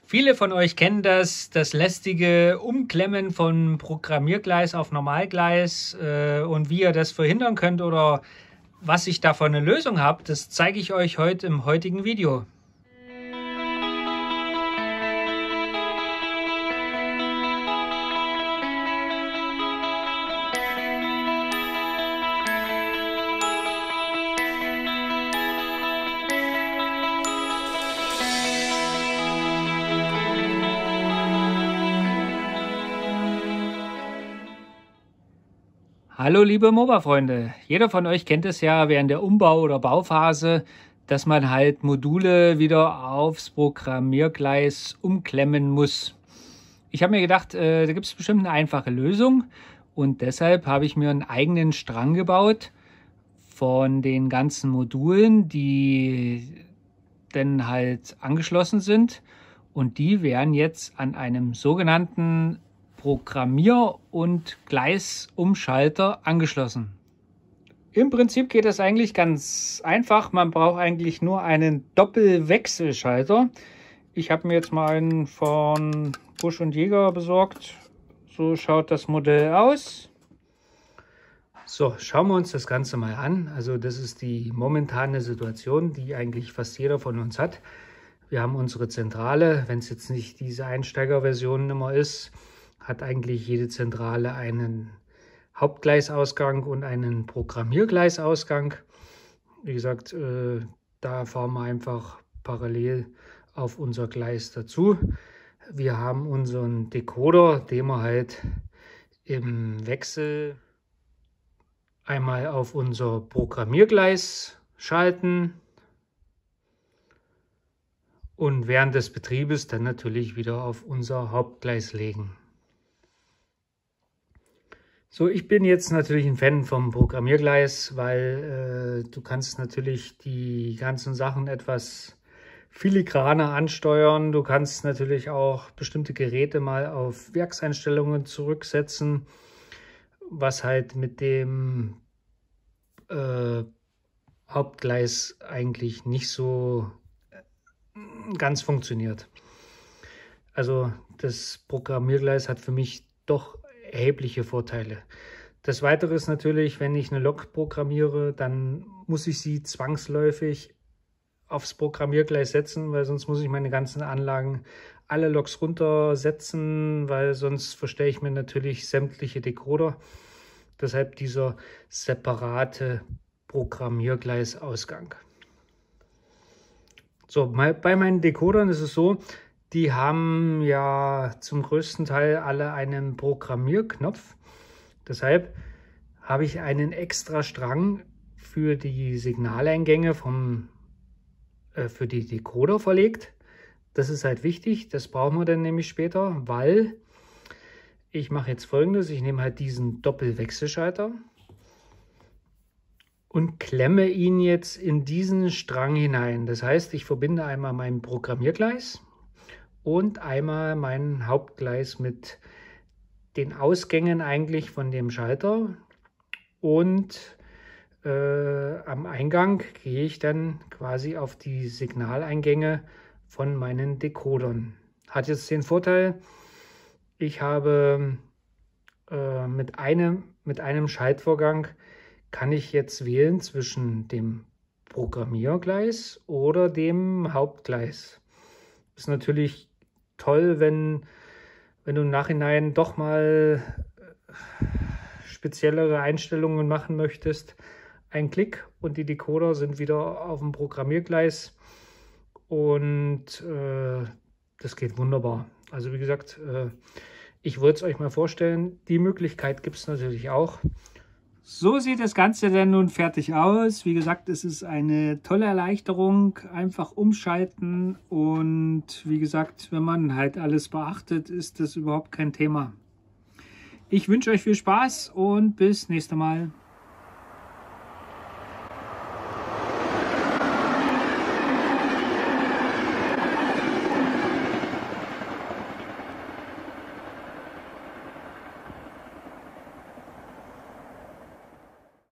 Viele von euch kennen das lästige Umklemmen von Programmiergleis auf Normalgleis und wie ihr das verhindern könnt oder was ich davon eine Lösung habe, das zeige ich euch heute im heutigen Video. Hallo liebe MOBA-Freunde, jeder von euch kennt es ja während der Umbau- oder Bauphase, dass man halt Module wieder aufs Programmiergleis umklemmen muss. Ich habe mir gedacht, da gibt es bestimmt eine einfache Lösung und deshalb habe ich mir einen eigenen Strang gebaut von den ganzen Modulen, die dann halt angeschlossen sind, und die werden jetzt an einem sogenannten Programmier- und Gleisumschalter angeschlossen. Im Prinzip geht das eigentlich ganz einfach. Man braucht eigentlich nur einen Doppelwechselschalter. Ich habe mir jetzt mal einen von Busch und Jäger besorgt. So schaut das Modell aus. So, schauen wir uns das Ganze mal an. Also das ist die momentane Situation, die eigentlich fast jeder von uns hat. Wir haben unsere Zentrale, wenn es jetzt nicht diese Einsteigerversion immer ist, hat eigentlich jede Zentrale einen Hauptgleisausgang und einen Programmiergleisausgang. Wie gesagt, da fahren wir einfach parallel auf unser Gleis dazu. Wir haben unseren Decoder, den wir halt im Wechsel einmal auf unser Programmiergleis schalten und während des Betriebes dann natürlich wieder auf unser Hauptgleis legen. So, ich bin jetzt natürlich ein Fan vom Programmiergleis, weil du kannst natürlich die ganzen Sachen etwas filigraner ansteuern. Du kannst natürlich auch bestimmte Geräte mal auf Werkseinstellungen zurücksetzen, was halt mit dem Hauptgleis eigentlich nicht so ganz funktioniert. Also das Programmiergleis hat für mich doch erhebliche Vorteile. Das Weitere ist natürlich, wenn ich eine Lok programmiere, dann muss ich sie zwangsläufig aufs Programmiergleis setzen, weil sonst muss ich meine ganzen Anlagen, alle Loks runtersetzen, weil sonst verstelle ich mir natürlich sämtliche Decoder. Deshalb dieser separate Programmiergleisausgang. So, bei meinen Decodern ist es so, die haben ja zum größten Teil alle einen Programmierknopf. Deshalb habe ich einen extra Strang für die Signaleingänge für die Decoder verlegt. Das ist halt wichtig, das brauchen wir dann nämlich später, weil ich mache jetzt Folgendes. Ich nehme halt diesen Doppelwechselschalter und klemme ihn jetzt in diesen Strang hinein. Das heißt, ich verbinde einmal mein Programmiergleis und einmal mein Hauptgleis mit den Ausgängen eigentlich von dem Schalter, und am Eingang gehe ich dann quasi auf die Signaleingänge von meinen Decodern. Hat jetzt den Vorteil, ich habe mit einem Schaltvorgang kann ich jetzt wählen zwischen dem Programmiergleis oder dem Hauptgleis. Ist natürlich toll, wenn du im Nachhinein doch mal speziellere Einstellungen machen möchtest. Ein Klick und die Decoder sind wieder auf dem Programmiergleis, und das geht wunderbar. Also wie gesagt, ich wollte es euch mal vorstellen, die Möglichkeit gibt es natürlich auch. So sieht das Ganze dann nun fertig aus. Wie gesagt, es ist eine tolle Erleichterung. Einfach umschalten, und wie gesagt, wenn man halt alles beachtet, ist das überhaupt kein Thema. Ich wünsche euch viel Spaß und bis nächstes Mal.